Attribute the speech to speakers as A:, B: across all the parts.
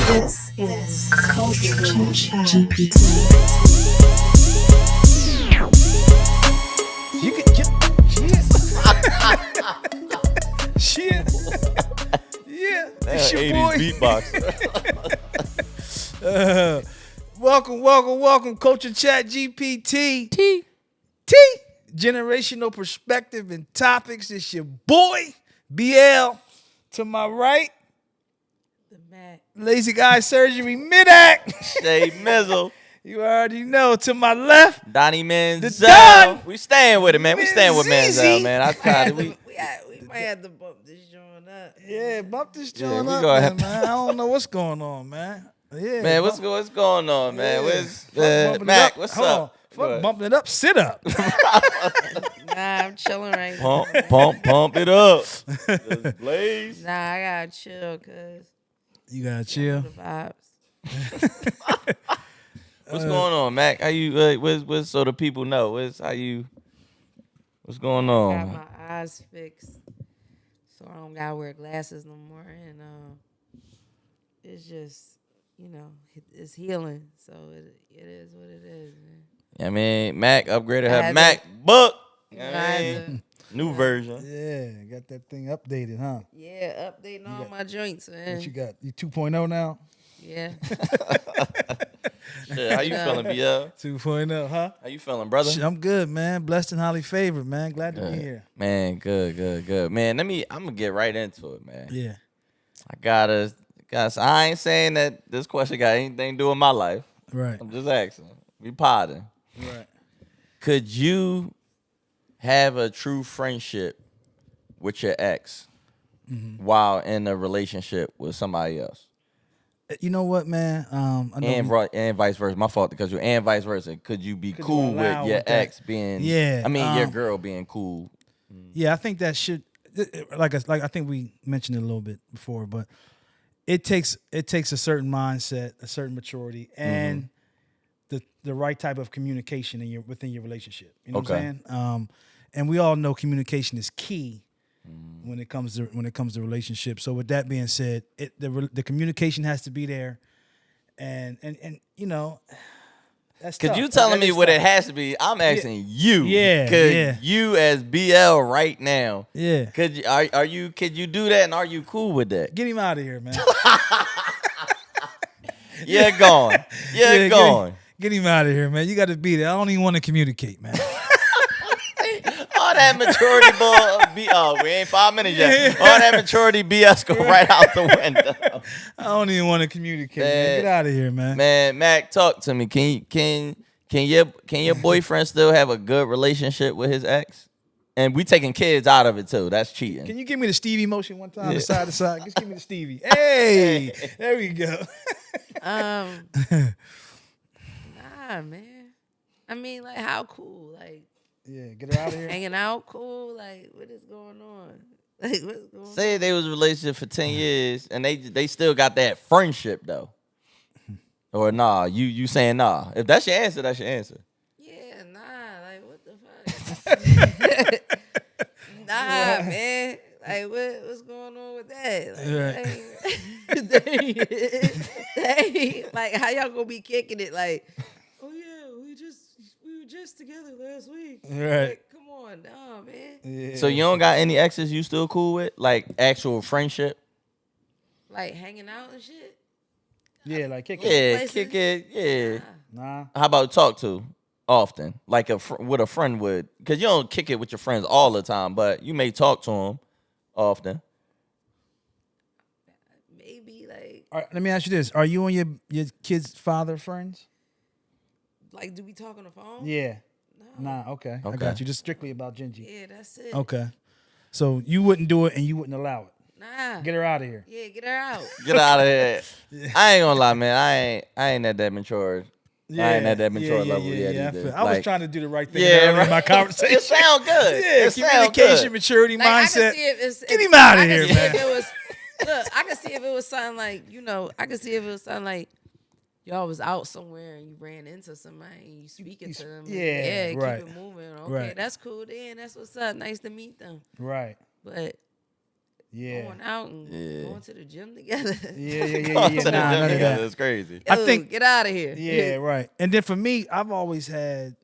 A: This is ChatGPT.
B: You could just shit. Yeah, it's your boy.
C: 80s beatbox.
B: Welcome, Culture ChatGPT. T. Generational perspective and topics. It's your boy, BL. To my right,
D: The Mack.
B: Lazy Guy Surgery Mid-Act.
C: Shay Mizzle.
B: You already know. To my left,
C: Donnie
B: Don.
C: Manziel. We staying with it, man. We staying with
B: Manzizi.
C: Manziel, man. I tried it.
D: We might have to bump this joint up.
B: yeah, bump this
C: Yeah,
B: joint
C: we
B: up,
C: gonna
B: man,
C: have to-
B: man. I don't know what's going on, man. Yeah,
C: Man, what's going on, man?
B: Yeah.
C: Where's
B: Fuck bumping it
C: Mac?
B: up.
C: What's
B: Hold on.
C: up?
B: Fuck
C: Good.
B: bumping it up. Sit up.
D: Nah, I'm chilling right now.
C: Pump it up. Just blaze.
D: Nah, I gotta chill, cause
B: You gotta chill.
D: the vibes.
C: What's going on, Mac? How you? What's so the people know? What's going
D: Got
C: on?
D: my eyes fixed, so I don't gotta wear glasses no more, and it's just it's healing. So it is what it is, man.
C: I mean, Mac upgraded
D: I
C: her
D: had
C: MacBook.
D: I had to-
C: New version.
B: Yeah, got that thing updated, huh?
D: Yeah, updating all
B: got-
D: my joints, man.
B: What you got? You 2.0 now?
D: Yeah.
C: Shit, how you feeling, BL?
B: 2.0, huh?
C: How you feeling, brother?
B: Shit, I'm good, man. Blessed and highly favored, man. Glad to be here.
C: Man, good. Man, I'm gonna get right into it, man.
B: Yeah.
C: I gotta, I ain't saying that this question got anything to do with my life.
B: Right.
C: I'm just asking. We potting.
B: Right.
C: Could you have a true friendship with your ex while in a relationship with somebody else?
B: You know what, man? I know
C: And vice versa. My fault because and vice versa. Could you be
B: Could you
C: cool with
B: allow
C: your
B: with that?
C: ex being?
B: Yeah,
C: I mean, your girl being cool.
B: yeah, I think that should like I think we mentioned it a little bit before, but it takes a certain mindset, a certain maturity, and the right type of communication within your relationship. You know what I'm saying? And we all know communication is key when it comes to relationships. So with that being said, the communication has to be there, and you know. That's
C: Cause
B: tough.
C: you telling
B: That
C: me
B: is
C: what
B: tough.
C: it has to be. I'm asking you.
B: Yeah,
C: Cause
B: yeah.
C: you as BL right now.
B: Yeah.
C: Could you do that and are you cool with that?
B: Get him out of here, man.
C: Yeah, gone. Yeah, gone.
B: Get him out of here, man. You got to be there. I don't even want to communicate, man.
C: All that maturity, we ain't 5 minutes yet. All that maturity BS go right out the window.
B: I don't even want to communicate, man. Get out of here, man.
C: Man, Mac, talk to me. Can your boyfriend still have a good relationship with his ex? And we taking kids out of it too. That's cheating.
B: Can you give me the Stevie motion one time, side to side? Just give me the Stevie. Hey, there we go.
D: Nah, man. I mean, like, how cool? Like,
B: Yeah, get her out of here.
D: hanging out cool? Like, what is going on? Like, what's going on?
C: Say they was in a relationship for 10 years and they still got that friendship though. Or nah, you saying nah. If that's your answer, that's your answer.
D: Yeah, nah. Like, what the fuck? Nah, man. Like, what's going on with that? Like, like, how y'all gonna be kicking it? Like, oh yeah, we were just together last week.
B: Right.
D: Like, come on, nah, man.
B: Yeah.
C: So you don't got any exes you still cool with? Like actual friendship?
D: Like hanging out and shit.
B: Yeah, like kick it.
C: Yeah,
D: Places?
C: kick it. Yeah.
B: Nah.
C: How about talk to often? Like what a friend would. Because you don't kick it with your friends all the time, but you may talk to them often.
D: Maybe like,
B: All right, let me ask you this: are you and your kid's father friends?
D: do we talk on the phone?
B: Yeah.
D: No.
B: Nah. Okay. I
C: Okay.
B: got you. Just strictly about Gingy.
D: Yeah, that's it.
B: Okay. So you wouldn't do it, and you wouldn't allow it.
D: Nah.
B: Get her out of here.
D: Yeah, get her out.
C: Get out of here. I ain't gonna lie, man. I ain't at that mature. I ain't at that mature level yet
B: I
C: either.
B: feel- I was
C: Like,
B: trying to do the right thing
C: yeah,
B: in
C: right.
B: my conversation.
C: It sound good.
B: Yeah,
C: It sound
B: communication,
C: good.
B: maturity,
D: Like, I
B: mindset.
D: can see
B: Get him outta
D: I can
B: here,
D: see
B: man.
D: If it was, look, I can see if it was something like, I can see if it was something like y'all was out somewhere and you ran into somebody and you speaking to them.
B: yeah, right.
D: Keep it moving. Okay,
B: Right.
D: that's cool then. That's what's up. Nice to meet them.
B: Right.
D: But
B: Yeah.
D: going out and
C: Yeah.
D: going to the gym together.
B: Yeah.
C: Going to the
B: Nah,
C: gym
B: none of
C: together
B: that.
C: is crazy.
B: I
D: Yo,
B: think-
D: get out of here.
B: Yeah, right. And then for me, I've always had,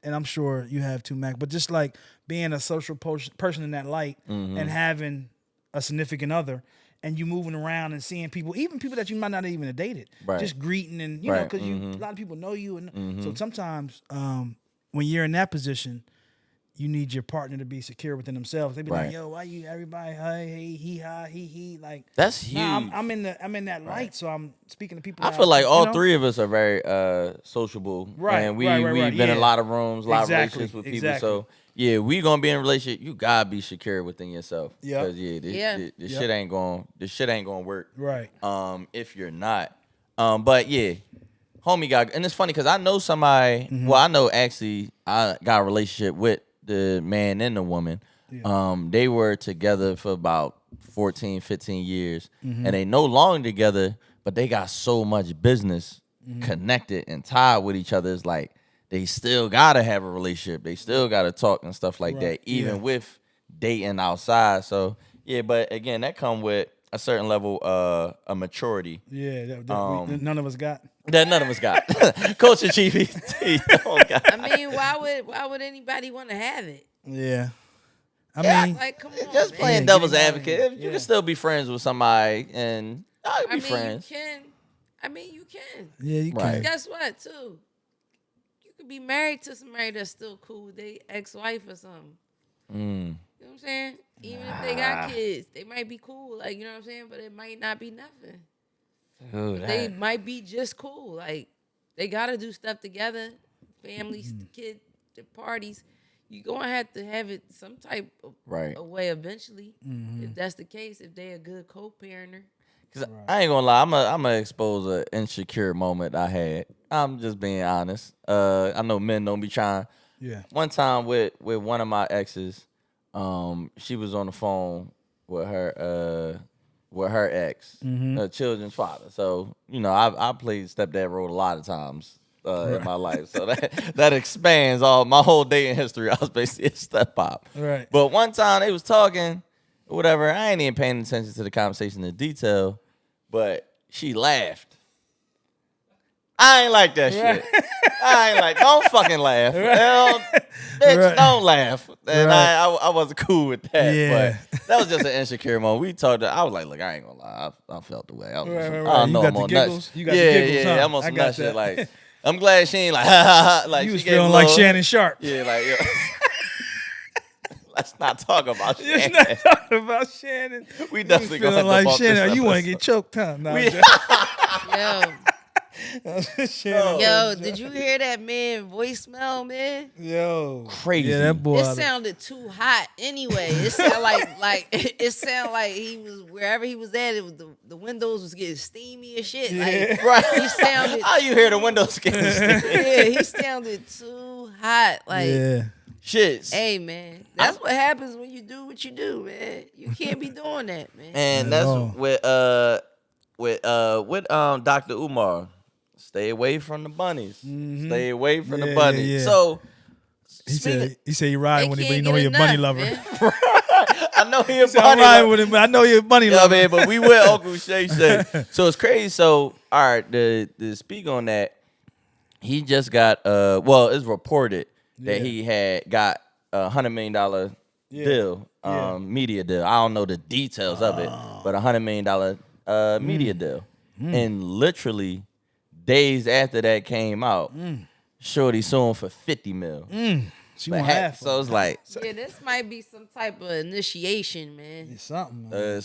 B: and I'm sure you have too, Mac, but just like being a social person in that light and having a significant other and you moving around and seeing people, even people that you might not even have dated,
C: Right.
B: just greeting and, you know,
C: Right.
B: because a lot of people know you. And so sometimes when you're in that position, you need your partner to be secure within themselves. They be
C: Right.
B: like, "Yo, why you everybody? Hey, he, ha, he." Like
C: That's huge.
B: nah, I'm in that light, so I'm speaking to people.
C: I
B: that
C: feel like
B: you
C: all
B: know?
C: three of us are very sociable.
B: Right,
C: And we've
B: right,
C: been in a
B: yeah.
C: lot of rooms, a lot
B: Exactly,
C: of relationships with people.
B: exactly.
C: So yeah, we gonna be in a relationship. You gotta be secure within yourself.
B: Yep.
C: Because this
B: Yep.
C: shit ain't gonna work.
B: Right.
C: If you're not. But yeah, homie got, and it's funny because I know somebody. Well, I know actually I got a relationship with the man and the woman. They were together for about 14, 15 years, and they no longer together, but they got so much business connected and tied with each other. It's like they still gotta have a relationship. They still gotta talk and stuff like that, even with dating outside. So yeah, but again, that come with a certain level of maturity
B: Yeah, none of us got.
C: that none of us got. Culture GPT don't got.
D: I mean, why would anybody want to have it?
B: Yeah. I mean,
D: Like, come on,
C: Just
D: man.
C: playing
B: Yeah,
C: devil's
B: getting
C: advocate.
B: married,
C: You
B: yeah.
C: can still be friends with somebody, and I
D: I
C: be
D: mean,
C: friends.
D: you can. I mean, you can.
B: yeah, you
C: Right.
B: can.
D: Guess what, too? You could be married to somebody that's still cool with their ex-wife or something.
C: Mm.
D: You know what I'm saying? Even if they got kids, they might be cool. Like, you know what I'm saying? But it might not be nothing.
C: Dude,
D: They might be just cool. Like, they got to do stuff together. Families, kids, the parties. You're going to have it some type of
C: Right.
D: a way eventually. If that's the case, if they a good co-parenter.
C: Cause I ain't gonna lie, I'm gonna expose an insecure moment I had. I'm just being honest. I know men don't be trying.
B: Yeah.
C: One time with one of my exes, she was on the phone with her ex, her children's father. So you know, I played stepdad role a lot of times in my life. So that expands all my whole dating history. I was basically a steppop.
B: Right.
C: But one time they was talking, whatever. I ain't even paying attention to the conversation in detail, but she laughed. I ain't like that shit. I ain't like, don't fucking laugh. Hell, bitch,
B: Right.
C: don't laugh. And
B: Right.
C: I wasn't cool with that.
B: Yeah.
C: But that was just an insecure moment. We talked, I was like, look, I ain't gonna lie. I felt the way. I was
B: Right,
C: some-
B: right,
C: I
B: right.
C: don't
B: You
C: know,
B: got
C: I'm
B: the
C: on
B: giggles?
C: nuts.
B: You got the
C: yeah,
B: giggles,
C: yeah,
B: huh?
C: I'm on
B: I
C: some
B: got
C: nut shit.
B: that.
C: Like, I'm glad she ain't like, ha ha ha. Like,
B: You
C: she
B: was
C: gave a
B: feeling like
C: little-
B: Shannon Sharpe.
C: Yeah, like, yo. Let's not talk about
B: You're
C: Shannon.
B: not talking about Shannon.
C: We
B: You
C: definitely gonna
B: feeling
C: have to
B: like
C: bump this
B: Shannon. You want to
C: episode.
B: get choked, huh? No,
C: We-
D: Yo,
B: Yo,
D: did you hear that man voicemail, man?
B: Yo,
C: Crazy.
B: Yeah, that boy.
D: It sounded too hot anyway. It sounded like it sounded like he was wherever he was at. It was the windows was getting steamy and shit. Like
C: Right.
D: he sounded.
C: How you hear the windows getting
D: Yeah, he sounded too hot. Like,
B: yeah.
C: shit?
D: hey man, that's what happens when you do what you do, man. You can't be doing that, man.
C: And
B: Not at
C: that's
B: all.
C: with Dr. Umar. Stay away from the bunnies. Stay away from the
B: Yeah,
C: bunnies.
B: yeah, yeah.
C: So
B: He
C: speaking-
B: said he riding with him, but he
D: can't
B: know
D: get
B: he a bunny
D: enough,
B: lover.
D: man.
C: I know he a
B: He said, I'm
C: bunny
B: riding
C: lover.
B: with him, but I know you're a bunny
C: Yeah,
B: lover.
C: man, but we with Uncle Shay Shay. So it's crazy. So all right, to speak on that, he just got it's reported that
B: Yeah.
C: he had got $100 million deal,
B: Yeah.
C: media deal. I don't know the details of it, but $100 million media deal. And literally days after that came out, Shorty suing for $50 million.
B: She
C: But
B: want
C: heck,
B: half.
C: so it's like
D: Yeah, this might be some type of initiation, man.
B: It's something. Man.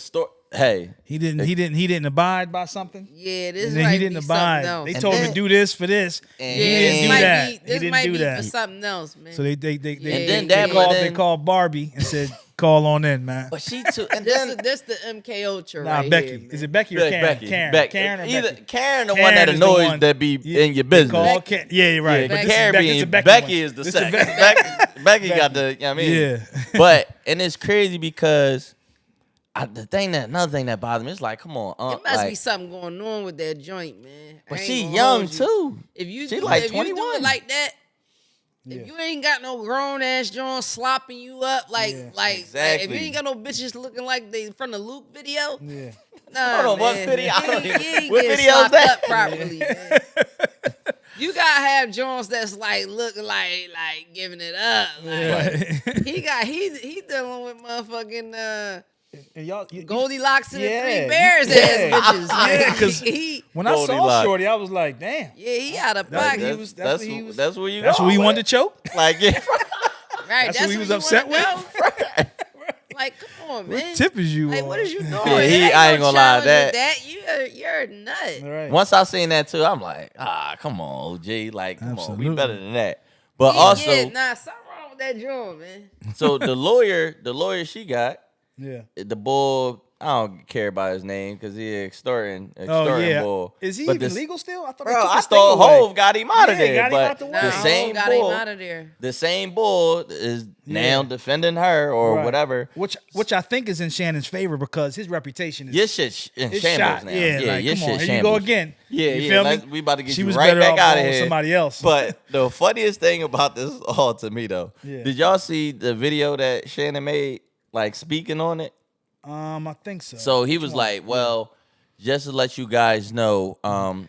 C: hey,
B: He didn't abide by something.
D: Yeah, this
B: And then
D: might
B: he didn't
D: be
B: abide.
D: something else.
B: They
C: And
B: told him
C: then-
B: to do this for this.
C: And
B: he
C: yeah,
B: didn't
C: this
B: do
C: might
B: that.
D: Be,
B: He
D: this
B: didn't
D: might
B: do
D: be
B: that.
D: for something else, man.
B: So they
C: And then
B: they
C: that
B: called
C: then-
B: they called Barbie and said call on in, man.
C: but she too. And
D: this,
C: then
D: is, this the MK Ultra
B: Nah,
D: right
B: Becky.
D: here, man.
B: Is it Becky or Karen?
C: Becky,
B: Karen.
C: Becky.
B: Karen or
C: Either
B: Becky?
C: Karen, the
B: Karen
C: one that
B: is the
C: annoys
B: one.
C: that be
B: Yeah,
C: in your
B: they
C: business.
B: call Ka- yeah, you're right.
C: Yeah,
B: But
C: but
B: this is
C: Karen
B: Becky,
C: being
B: this is Becky
C: Becky
B: one.
C: is the
B: This is
C: second. Becky got the. You know what I mean,
B: Yeah.
C: But and it's crazy because another thing that bothers me is like, come on,
D: It must
C: like,
D: be something going on with that joint, man.
C: but
D: I ain't
C: she
D: gonna
C: young
D: hold you.
C: too.
D: If you
C: She
D: do,
C: like
D: if you do
C: 21.
D: it like that, If you ain't got no grown ass John slopping you up like if
C: Exactly.
D: you ain't got no bitches looking like they from the Luke video,
B: Yeah.
D: nah,
C: Hold on, what
D: man.
C: video? I don't
D: You
C: even-
D: ain't
C: what
D: getting
C: video is
D: slopped
C: that?
D: up properly, man. You gotta have Jones that's like looking like giving it up. Like, he dealing with motherfucking
B: And y'all,
D: Goldilocks and the
B: Yeah,
D: Three Bears
B: yeah.
D: ass bitches. Like,
B: Yeah, 'cause
D: he
B: when I saw
C: Goldilocks.
B: Shorty, I was like, damn.
D: he out of
B: That's
D: pocket.
B: what he was- that's what he was-
C: That's where you
B: That's
C: go
B: what he
C: with
B: wanted
C: it.
B: to choke.
C: Like, yeah.
D: Right,
B: That's what he
D: where
B: was
D: you
B: upset
D: wanna
B: with?
D: go? Like, come on, man.
B: What tip is you
D: Like,
B: on?
D: what is you doing?
C: Yeah,
D: There
C: I ain't
D: no
C: gonna lie,
D: challenge with you're a nut.
B: All right.
C: Once I seen that too, I'm like, come on, OG. Like, come on,
B: Absolutely.
C: we better than that. But
D: Yeah,
C: also,
D: nah, something wrong with that joint, man.
C: so the lawyer she got,
B: Yeah.
C: the bull, I don't care about his name because he extorting
B: Oh yeah.
C: bull.
B: Is he
C: But
B: even
C: this-
B: legal still? I thought
C: Bro,
B: they took
C: I
B: his thing
C: thought
B: away.
C: Hove got him out of
B: Yeah,
C: there.
B: got him
C: but
B: out the way.
D: Nah,
C: the
D: Hov
C: same
D: got him
C: bull,
D: out of there.
C: the same bull is now
B: Yeah.
C: defending her or
B: Right.
C: whatever.
B: Which I think is in Shannon's favor because his reputation is
C: Your shit in
B: it's
C: shambles
B: shot.
C: now.
B: Yeah, like,
C: your
B: come
C: shit
B: on, here
C: shambles.
B: you go again.
C: Yeah,
B: you
C: yeah.
B: feel me?
C: We about to get
B: She
C: you
B: was
C: right
B: better
C: back
B: off
C: out of
B: going with
C: here.
B: somebody else.
C: But the funniest thing about this all to me though,
B: Yeah.
C: did y'all see the video that Shannon made, like speaking on it?
B: I think so.
C: So he
B: Which
C: was
B: one?
C: like, well, just to let you guys know,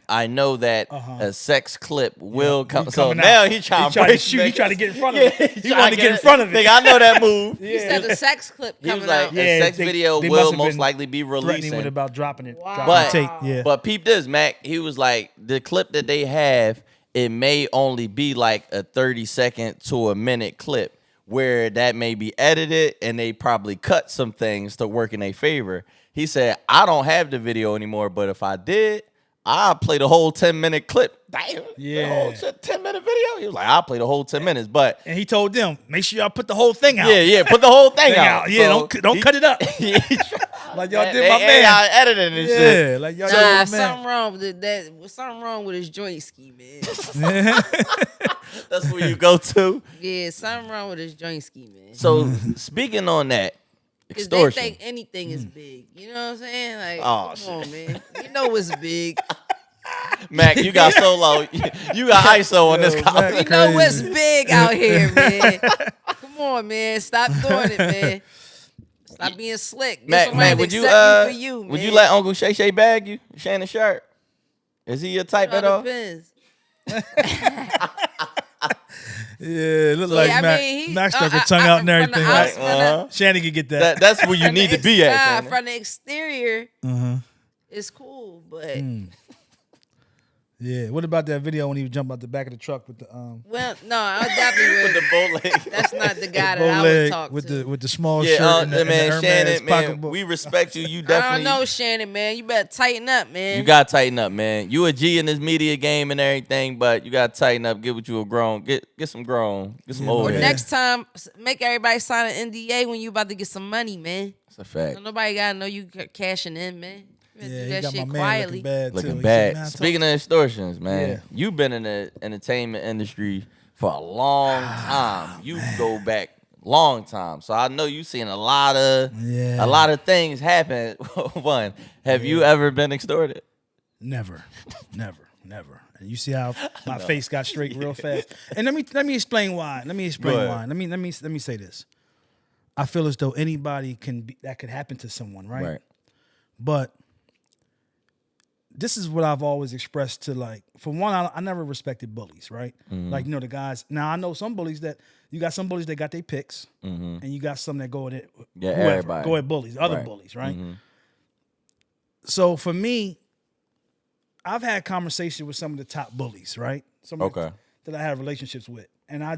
C: I know that a sex clip will come.
B: He
C: So
B: coming
C: now
B: out.
C: he trying
B: tried
C: to
B: to shoot. He tried to get in front of
C: Yeah,
B: it. He
C: trying
B: wanted to get in front of it.
C: Nigga, I know that move.
D: You said the sex clip
C: He
D: coming
C: was like,
D: out.
B: Yeah,
C: a sex
B: they-
C: video
B: they
C: will
B: must have
C: most
B: been
C: likely be
B: threatening
C: releasing.
B: with about dropping it.
D: Wow.
B: Dropping
C: But
B: the tape. Yeah.
C: but peep this, Mac. He was like, the clip that they have, it may only be like a 30-second to a minute clip where that may be edited and they probably cut some things to work in their favor. He said, I don't have the video anymore, but if I did, I'll play the whole 10-minute clip. Damn,
B: Yeah.
C: the whole 10-minute video. He was like, I'll play the whole 10 minutes, but
B: And he told them, make sure y'all put the whole thing out.
C: yeah, put the whole thing
B: Thing
C: out.
B: out. Yeah,
C: So
B: don't cut it up.
C: he
B: Like y'all did
C: they
B: my
C: AI
B: man.
C: editing and shit.
B: Yeah, like y'all
D: Nah,
B: did my
D: something
B: man.
D: wrong with that. Something wrong with his joint ski, man.
C: That's where you go to.
D: Yeah, something wrong with his joint ski, man.
C: So speaking on that,
D: Because they
C: extortion.
D: think anything is big. You know what I'm saying? Like,
C: Oh,
D: come on, man. You know it's big.
C: Mac, you got solo. You got ISO on this
B: Yo,
C: comment.
B: Mac.
D: You know what's
B: Crazy.
D: big out here, man. Come on, man. Stop doing it, man. Stop being slick. Get
C: Mac,
D: somebody
C: Mac,
D: to
C: would you
D: accept you for you,
C: would you
D: man.
C: let Uncle Shay Shay bag you? Shannon Sharpe? Is he your type at
D: It
C: all?
D: depends.
B: Yeah, look like
D: I
B: Mac.
D: mean, he-
B: Mac stuck her
D: I-
B: tongue
D: I-
B: out and
D: from the
B: everything.
D: outs-
B: Like,
C: Uh-huh.
B: Shannon could get that.
C: That's where you need to be at. Shannon.
D: From the exterior,
B: Uh-huh.
D: it's cool, but
B: Yeah. What about that video when he was jumping out the back of the truck with the
D: well, no, I definitely
C: With
D: would.
C: the bow leg.
D: That's not the guy
B: bow
D: that I would
B: leg
D: talk
B: with
D: to.
B: the small
C: Yeah,
B: shirt and the
C: man,
B: Hermes
C: Shannon, man,
B: pocketbook.
C: we respect you. You
D: I
C: definitely.
D: don't know, Shannon, man. You better tighten up, man.
C: You gotta tighten up, man. You a G in this media game and everything, but you gotta tighten up. Get what you a grown. Get some grown. Get some
B: Yeah,
C: old.
D: Or
B: man.
C: head.
D: next time, make everybody sign an NDA when you about to get some money, man.
C: That's a fact.
D: So nobody gotta know you cashing in, man. You better
B: Yeah,
D: do
B: he
D: that
B: got my
D: shit
B: man
D: quietly.
B: looking bad too.
C: Looking
B: He
C: bad.
B: said, "Man, I
C: Speaking of extortions, man,
B: Yeah.
C: you've been in the entertainment industry for a long time. You go back long time, so I know you've seen a lot of things happen. One, have you ever been extorted?
B: Never. And you see how my face got straight real fast. And let me explain why. Let me explain
C: Go ahead.
B: why. Let me say this. I feel as though anybody that could happen to someone, right? But this is what I've always expressed to, like, for one, I never respected bullies, right? Like, you know, the guys. Now I know some bullies that some bullies that got their picks, and you got some that go at it.
C: Yeah,
B: whoever,
C: everybody.
B: go at bullies, other bullies, right? So for me, I've had conversations with some of the top bullies, right? Some of
C: Okay.
B: that I have relationships with, and I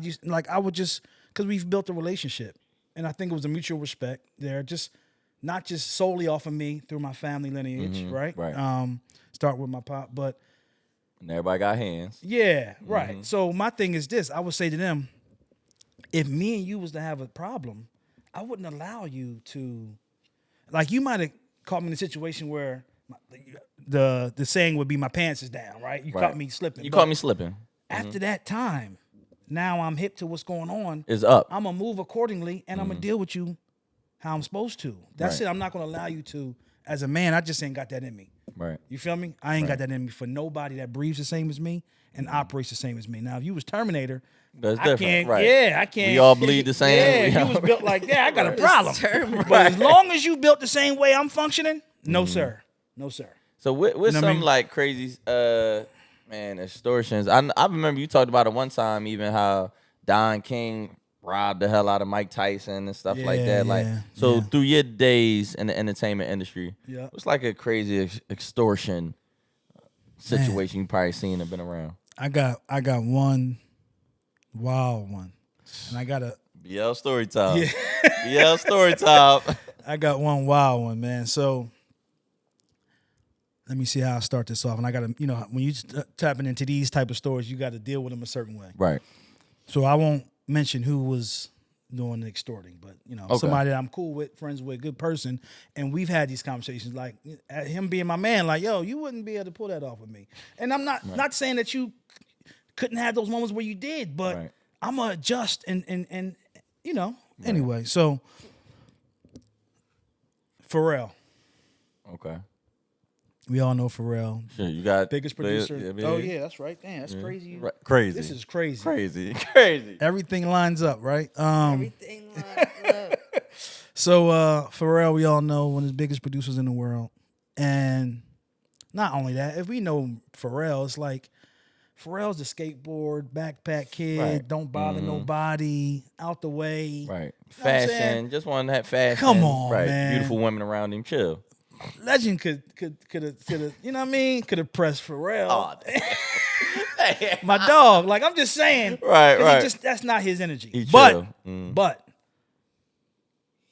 B: would just because we've built a relationship, and I think it was a mutual respect there, just not just solely off of me through my family lineage, right?
C: right.
B: Start with my pop, but
C: And everybody got hands.
B: yeah, right. So my thing is this: I would say to them, if me and you was to have a problem, I wouldn't allow you to, like, you might have caught me in a situation where the saying would be my pants is down, right? You
C: Right.
B: caught me slipping.
C: You
B: But
C: caught me slipping.
B: after that time, now I'm hip to what's going on.
C: It's up.
B: I'm gonna move accordingly, and I'm gonna deal with you how I'm supposed to. That's
C: Right.
B: it. I'm not gonna allow you to, as a man. I just ain't got that in me.
C: Right.
B: You feel me? I ain't got that in me for nobody that breathes the same as me and operates the same as me. Now, if you was Terminator,
C: That's
B: I
C: different.
B: can't.
C: Right.
B: Yeah, I can't.
C: We all bleed the same.
B: Yeah,
C: We
B: you
C: all-
B: was built like that. I got a
D: It's
B: problem.
D: Terminator.
B: But as long as you built the same way I'm functioning, no sir, no sir.
C: So with
B: know what I
C: some
B: mean?
C: like crazy extortions. I remember you talked about it one time, even how Don King robbed the hell out of Mike Tyson and stuff like
B: Yeah,
C: that. Like
B: yeah,
C: so
B: yeah.
C: through your days in the entertainment industry,
B: Yeah.
C: what's like a crazy extortion situation you probably seen and been around?
B: I got one wild one, and I got
C: BL story time. BL story time.
B: I got one wild one, man. So let me see how I start this off. And I got to, when you tapping into these type of stories, you got to deal with them a certain way.
C: Right.
B: So I won't mention who was doing the extorting, but
C: Okay.
B: somebody that I'm cool with, friends with, good person, and we've had these conversations. Like him being my man, like, yo, you wouldn't be able to pull that off with me. And I'm not saying that you couldn't have those moments where you did, but
C: Right.
B: I'm gonna adjust and anyway. So Pharrell,
C: Okay.
B: we all know Pharrell,
C: Sure, you got
B: biggest producer.
C: yeah,
B: Oh yeah, that's right. Damn, that's crazy.
C: Right. Crazy.
B: This is crazy.
C: crazy. Crazy.
B: Everything lines up, right?
D: Everything lines up.
B: So Pharrell, we all know, one of the biggest producers in the world. And not only that, if we know Pharrell, it's like Pharrell's the skateboard, backpack kid,
C: Right.
B: don't bother nobody, out the way.
C: Right.
B: know what I'm
C: Fashion.
B: saying?
C: Just want that fashion.
B: Come on,
C: right.
B: man.
C: Beautiful women around him. Chill.
B: Legend could have, you know what I mean? Could have pressed Pharrell.
C: Oh,
B: My dog. Like, I'm just saying.
C: Right,
B: 'cause
C: right.
B: That's not his energy.
C: He
B: but
C: chill.
B: but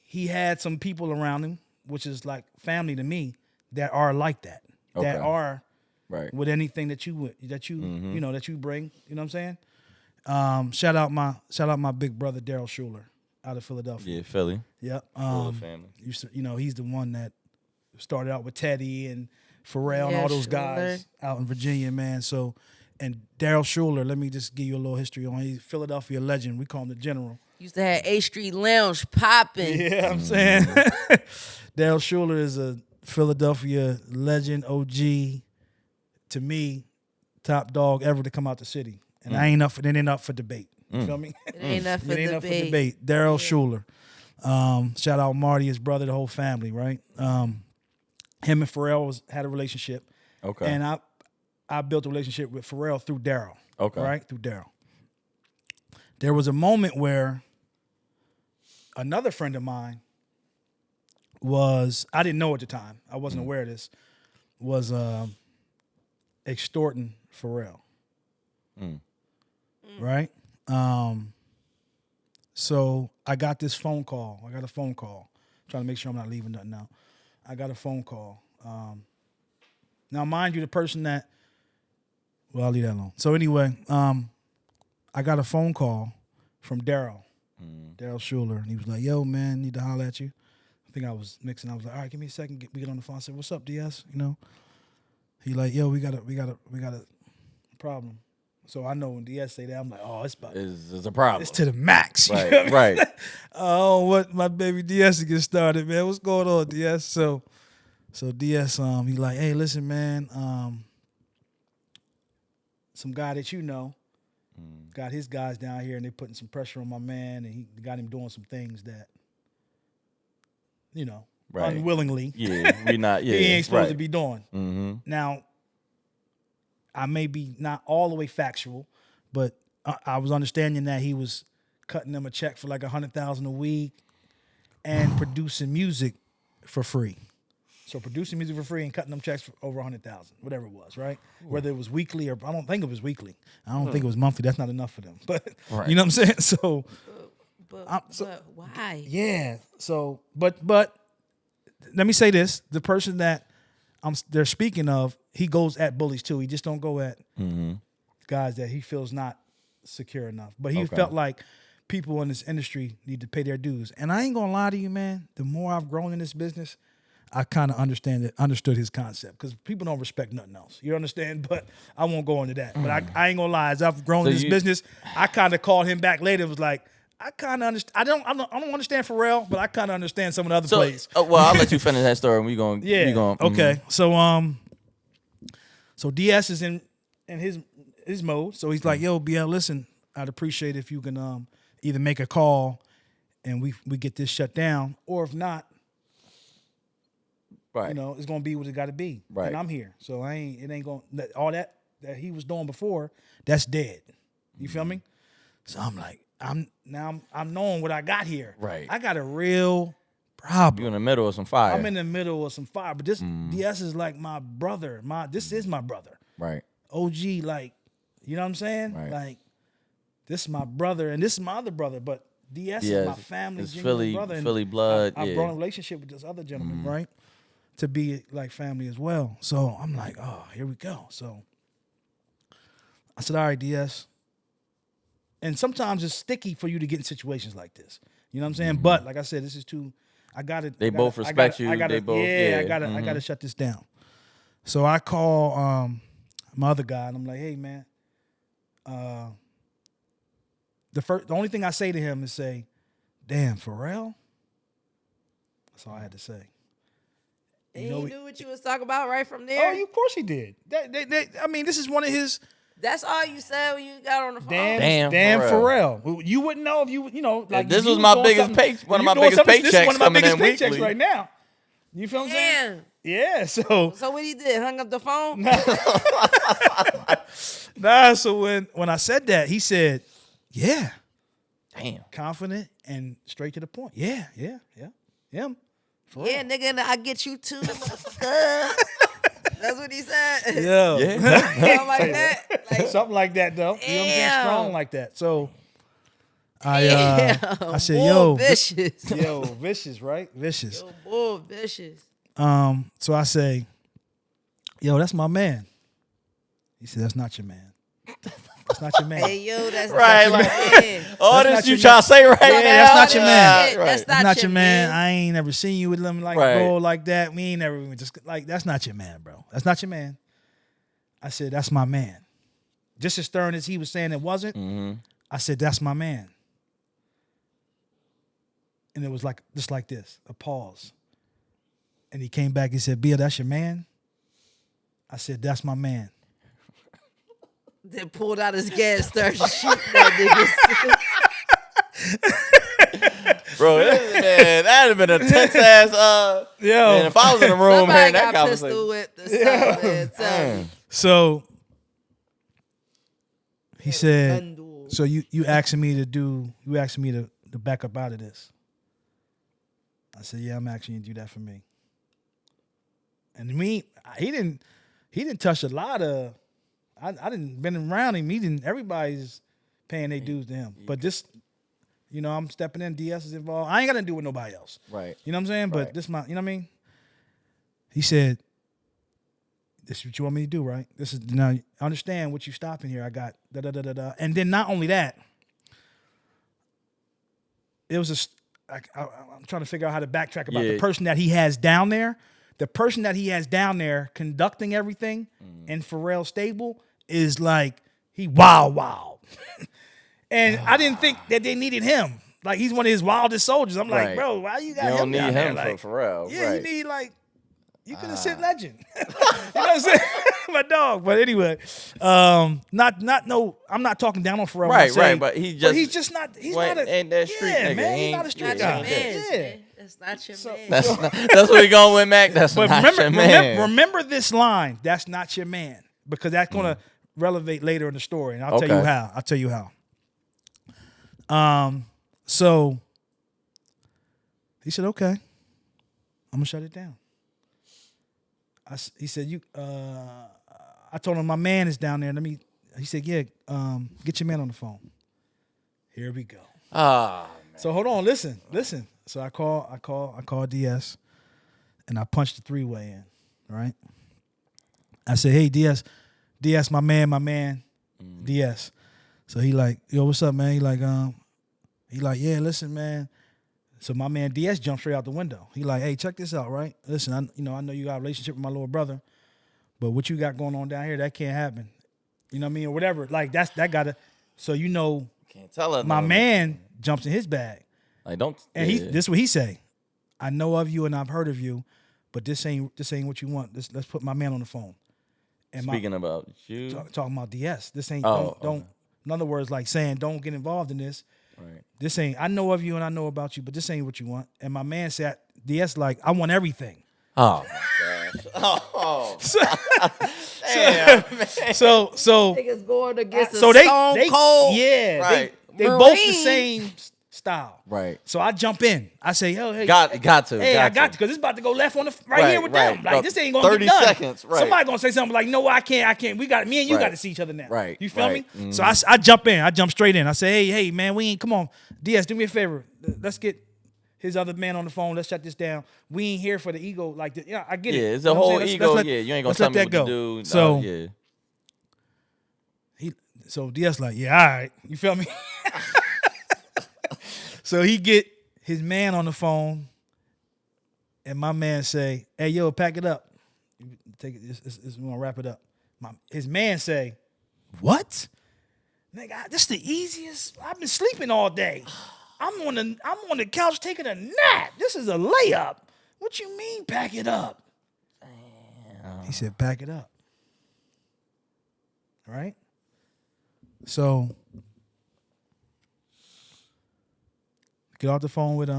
B: he had some people around him, which is like family to me, that are like that. That
C: Okay.
B: are
C: Right.
B: with anything that you that you bring. You know what I'm saying? Shout out my big brother Daryl Schuler out of Philadelphia.
C: Yeah, Philly.
B: Yep.
C: Full family.
B: He's the one that started out with Teddy and Pharrell and
D: Yeah,
B: all those
D: Schuler.
B: guys out in Virginia, man. So, and Daryl Schuler, let me just give you a little history on. He's a Philadelphia legend. We call him the General.
D: Used to have A Street Lounge popping.
B: Yeah, I'm saying Daryl Schuler is a Philadelphia legend, OG. To me, top dog ever to come out the city, and it ain't up for debate. You feel me?
D: It ain't enough for
B: It ain't up for
D: debate.
B: debate. Daryl Schuler. Shout out Marty, his brother, the whole family, right? Him and Pharrell had a relationship.
C: Okay.
B: And I built a relationship with Pharrell through Daryl.
C: Okay.
B: Right? Through Daryl. There was a moment where another friend of mine I didn't know at the time, I wasn't aware of this, was extorting Pharrell. Right? So I got this phone call. I got a phone call. Trying to make sure I'm not leaving nothing out. I got a phone call. Now, mind you, the person that, well, I'll leave that alone. So anyway, I got a phone call from Daryl Schuler, and he was like, "Yo, man, need to holler at you." I think I was mixing. I was like, "All right, give me a second. We get on the phone." I said, "What's up, DS?" He like, "Yo, we got a problem." So I know when DS say that, I'm like, "Oh, it's about
C: It's a problem.
B: it's to the max." You know what I
C: Right.
B: mean?
C: Right.
B: Oh, what my baby DS to get started, man. What's going on, DS? So DS, he like, "Hey, listen, man, some guy that you know got his guys down here, and they putting some pressure on my man, and he got him doing some things that,
C: Right.
B: unwillingly,
C: Yeah. We not. Yeah.
B: he ain't supposed to
C: right.
B: be doing."
C: Mm-hmm.
B: Now, I may be not all the way factual, but I was understanding that he was cutting them a check for like $100,000 a week and producing music for free. So producing music for free and cutting them checks for over $100,000, whatever it was, right? Whether it was weekly or I don't think it was weekly. I don't think it was monthly. That's not enough for them. But
C: Right.
B: you know what I'm saying? So
D: But why?
B: yeah. So but let me say this: the person that they're speaking of, he goes at bullies too. He just don't go at guys that he feels not secure enough. But he
C: Okay.
B: felt like people in this industry need to pay their dues. And I ain't gonna lie to you, man. The more I've grown in this business, I kind of understood his concept because people don't respect nothing else. You understand? But I won't go into that. But I ain't gonna lie. As I've grown in this business, I kind of called him back later and was like, I kind of understand. I don't understand Pharrell, but I kind of understand some of the other plays.
C: Well, I'll let you finish that story, and we going.
B: Yeah.
C: We going.
B: Okay. So So DS is in his mode. So he's like, yo, BL, listen, I'd appreciate if you can either make a call and we get this shut down, or if not,
C: Right.
B: you know, it's gonna be what it gotta be.
C: Right.
B: And I'm here. So it ain't gonna all that he was doing before, that's dead. You feel me? So I'm like, I'm knowing what I got here.
C: Right.
B: I got a real problem.
C: You in the middle of some fire.
B: I'm in the middle of some fire. But this DS is like my brother. This is my brother.
C: Right.
B: OG, like, you know what I'm saying?
C: Right.
B: Like, this is my brother, and this is my other brother, but DS is my family,
C: it's
B: genuine brother. And
C: Philly blood.
B: I've
C: yeah.
B: grown a relationship with this other gentleman, right? To be like family as well. So I'm like, oh, here we go. So I said, all right, DS. And sometimes it's sticky for you to get in situations like this. You know what I'm saying? But like I said, this is too. I got it.
C: They both respect you. They both.
B: Yeah,
C: yeah.
B: I gotta shut this down. So I call my other guy and I'm like, hey man, the only thing I say to him is say, damn, Pharrell. That's all I had to say.
D: And he knew what you was talking about right from there.
B: Oh, of course he did. I mean, this is one of his.
D: That's all you said when you got on the phone.
B: Damn Pharrell. You wouldn't know if you know. Like
C: this
B: if you
C: was my
B: doing
C: biggest
B: something-
C: one of
B: you
C: my
B: doing
C: biggest
B: something- this is
C: paychecks
B: one of my
C: coming
B: biggest
C: in
B: paychecks
C: weekly.
B: right now. You feel what I'm saying?
D: Damn.
B: Yeah. So
D: what he did? Hung up the phone?
B: nah. So when I said that, he said, "Yeah,
C: Damn.
B: confident and straight to the point. Yeah. Him. For
D: Yeah,
B: real.
D: nigga, I get you too. That's what he said.
B: Yeah.
D: Something like that. Like,
B: Something like that though. You know what I'm saying?
D: Damn.
B: Strong like that. So I said, yo,
D: vicious.
B: vicious, right? Vicious.
D: Yo, boy, vicious.
B: So I say, yo, that's my man. He said, that's not your man. That's not your man.
D: Hey, yo, that's
C: Right,
D: not
C: like-
D: your man.
C: All
B: That's
C: this
B: not
C: you
B: your
C: trying to say right
B: Yeah,
C: now?
B: that's not your man.
D: Shit, that's
B: That's
D: not
B: your
D: your
B: man.
D: man.
B: I ain't never seen you with them like
C: Right.
B: bro like that. We ain't never even just like that's not your man, bro. That's not your man. I said, that's my man. Just as stern as he was saying it wasn't, I said, that's my man. And it was like just like this, a pause. And he came back and said, Bill, that's your man? I said, that's my man.
D: Then pulled out his gas, started shooting that nigga.
C: Bro, man, that'd have been a tense ass.
B: Yo.
C: Man, if I was in the room
D: Somebody
C: hearing that
D: got pistol
C: conversation.
D: whipped or something. Man, tell me.
B: So he said,
D: Gun-duel.
B: so you asking me to back up out of this. I said, yeah, I'm asking you to do that for me. And he didn't touch a lot of, I didn't been around him. Everybody's paying their dues to him. But this, you know, I'm stepping in, DS is involved. I ain't got to do with nobody else.
C: Right.
B: You know what I'm saying?
C: Right.
B: But this my, you know what I mean? He said, this is what you want me to do, right? This is, now, I understand what you stopping here. I got da-da-da-da-da. And then not only that, it was I'm trying to figure out how to backtrack about the person that he has down there. The person that he has down there conducting everything in Pharrell stable is like, he wild. And I didn't think that they needed him. Like, he's one of his wildest soldiers. I'm like,
C: Right.
B: bro, why you got
C: You
B: him
C: don't need
B: down
C: him
B: there? Like,
C: for Pharrell.
B: yeah,
C: right.
B: you need like, you could have said legend. You know what I'm saying? My dog. But anyway, I'm not talking down on Pharrell. when I
C: Right,
B: say-
C: right, but he's
B: just not, he's
C: Well,
B: not a,
C: ain't that street
B: yeah,
C: nigga.
B: man,
C: He
B: he's not a
C: ain't-
B: street
C: yeah,
D: Not your
B: guy.
D: man.
B: Yeah.
D: That's not your man.
C: That's what we going with, Mac. That's
B: But
C: not your man.
B: remember this line. That's not your man, because that's gonna relevate later in the story, and I'll tell you
C: Okay.
B: how. I'll tell you how. So he said, "Okay, I'm gonna shut it down." He said, "You." I told him my man is down there. He said, "Yeah, get your man on the phone." Here we go. So hold on, listen. So I call DS, and I punched the three-way in, right? I said, hey, DS, my man, DS. So he like, yo, what's up, man? He like, yeah, listen, man. So my man DS jumped straight out the window. He like, hey, check this out, right? Listen, I know you got a relationship with my little brother, but what you got going on down here, that can't happen. You know what I mean? Or whatever. Like, that gotta, so you know,
C: Can't tell her.
B: my man jumps in his bag.
C: Like, don't.
B: And
C: yeah.
B: this is what he say. I know of you and I've heard of you, but this ain't what you want. Let's put my man on the phone. And
C: Speaking about you.
B: talking about DS. This ain't
C: Oh,
B: don't. In other words, like saying don't get involved in this.
C: Right.
B: This ain't. I know of you and I know about you, but this ain't what you want. And my man said, DS like I want everything.
C: Oh my gosh. Oh.
B: Damn. So
D: Niggas going against
B: so
D: a
B: they
D: Stone Cold.
B: yeah
C: Right.
B: they both the
D: Marine.
B: same style.
C: Right.
B: So I jump in. I say, yo, hey,
C: Got to.
B: hey, I got to,
C: to.
B: because it's about to go left on the right here with
C: Right.
B: them. Like
C: Bro,
B: this ain't gonna
C: 30
B: get done.
C: seconds, right.
B: Somebody gonna say something like, no, I can't. We got me and you
C: Right.
B: got to see each other now.
C: Right,
B: You feel
C: right.
B: me? So I jump in. I jump straight in. I say, hey, man, we ain't come on, DS, do me a favor. Let's get his other man on the phone. Let's shut this down. We ain't here for the ego. Like, yeah, I get it.
C: Yeah, it's
B: You
C: a
B: know what I'm
C: whole
B: saying?
C: ego.
B: Let's
C: Yeah, you ain't gonna
B: let's
C: tell
B: let
C: me
B: that
C: what
B: go.
C: to do.
B: So
C: yeah.
B: So DS like, yeah, all right. You feel me? So he get his man on the phone, and my man say, hey, yo, pack it up. Take it. We're gonna wrap it up. His man say, what? Nigga, this the easiest. I've been sleeping all day. I'm on the couch taking a nap. This is a layup. What you mean, pack it up? Damn. He said, pack it up. All right? So get off the phone with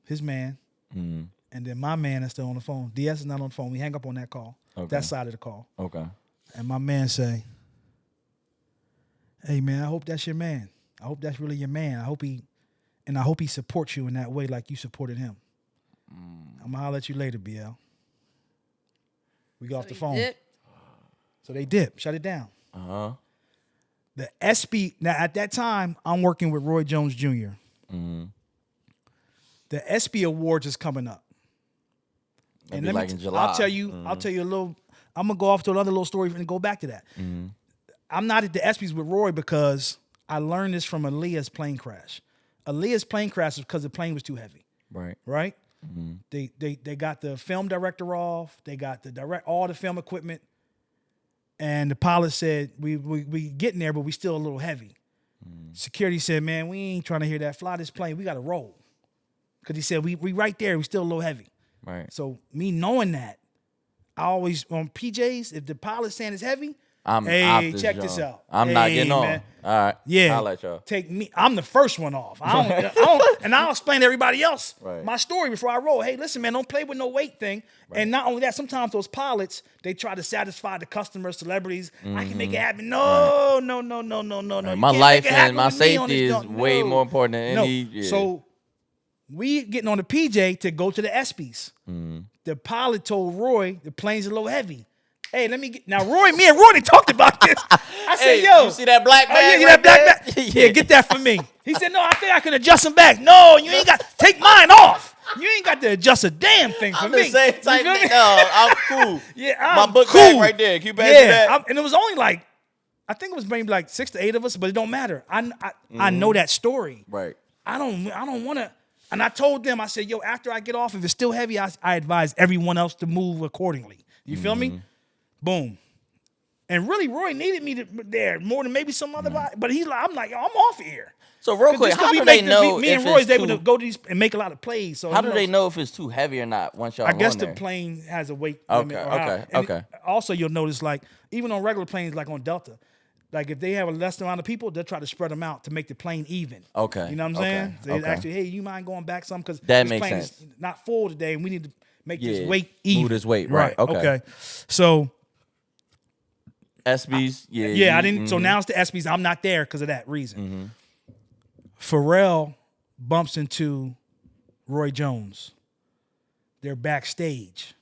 B: his man, and then my man is still on the phone. DS is not on the phone. We hang up on that call, that side of the call.
C: Okay.
B: And my man say, hey, man, I hope that's your man. I hope that's really your man. I hope he supports you in that way like you supported him. I'm going to holler at you later, BL. We got off the phone.
D: Dip.
B: So they dip, shut it down.
C: Uh-huh.
B: The SB, now at that time, I'm working with Roy Jones Jr. The SB Awards is coming up.
C: It'll be like in July.
B: I'll tell you a little, I'm going to go off to another little story and go back to that. I'm not at the ESPYs with Roy because I learned this from Aaliyah's plane crash. Aaliyah's plane crash was because the plane was too heavy. Right? They got the film director off. They got all the film equipment. And the pilot said, we getting there, but we still a little heavy. Security said, man, we ain't trying to hear that. Fly this plane. We got to roll. Because he said, we right there. We still a little heavy.
C: Right.
B: So me knowing that, I always, on PJs, if the pilot's saying it's heavy,
C: I'm
B: hey, check this out.
C: I'm not getting on.
B: Man.
C: All right.
B: Yeah.
C: I'll let y'all.
B: Take me. I'm the first one off. I don't, and I'll explain to everybody else
C: Right.
B: my story before I roll. Hey, listen, man, don't play with no weight thing. Right. And not only that, sometimes those pilots, they try to satisfy the customers, celebrities. I can make it happen. No.
C: Right.
B: You
C: My
B: can't
C: life
B: make it happen
C: and my
B: with me on
C: safety
B: this
C: is way more important than
B: No.
C: any. Yeah.
B: So we getting on the PJ to go to the ESPYs. The pilot told Roy the plane's a little heavy. Hey, let me get now. Me and Roy talked about this. I said,
C: Hey,
B: yo,
C: you see that black bag?
B: yeah,
C: right
B: that black
C: there?
B: bag. Yeah, get that for me. He said, no, I think I can adjust them back. No, you ain't got take mine off. You ain't got to adjust a damn thing for
C: I'm
B: me.
C: the same
B: You
C: type
B: feel me?
C: thing. No, I'm cool.
B: Yeah,
C: My
B: I'm
C: book
B: cool.
C: bag right there. Can you pass me that?
B: And it was only like, I think it was maybe like 6 to 8 of us, but it don't matter. I know that story.
C: Right.
B: I don't want to. And I told them, I said, yo, after I get off, if it's still heavy, I advise everyone else to move accordingly. You feel me? Boom. And really, Roy needed me there more than maybe some other body. But I'm like, yo, I'm off here.
C: So real quick, how do they know
B: Me and
C: if
B: Roy's
C: it's
B: able to
C: too?
B: go to these and make a lot of plays. So
C: How do they know if it's too heavy or not once y'all
B: I guess
C: on
B: the
C: there?
B: plane has a weight
C: Okay,
B: limit. Or
C: okay,
B: and
C: okay.
B: Also, you'll notice, like, even on regular planes, like on Delta, like if they have a less amount of people, they'll try to spread them out to make the plane even.
C: Okay,
B: You know what I'm
C: okay,
B: saying? So
C: okay.
B: actually, hey, you mind going back some? Because
C: That
B: this
C: makes
B: plane
C: sense.
B: is not full today, and we need to make
C: Yeah,
B: this weight
C: move
B: even.
C: this weight, right, okay.
B: So,
C: SBs,
B: I didn't. So now it's the ESPYs. I'm not there because of that reason. Pharrell bumps into Roy Jones. They're backstage.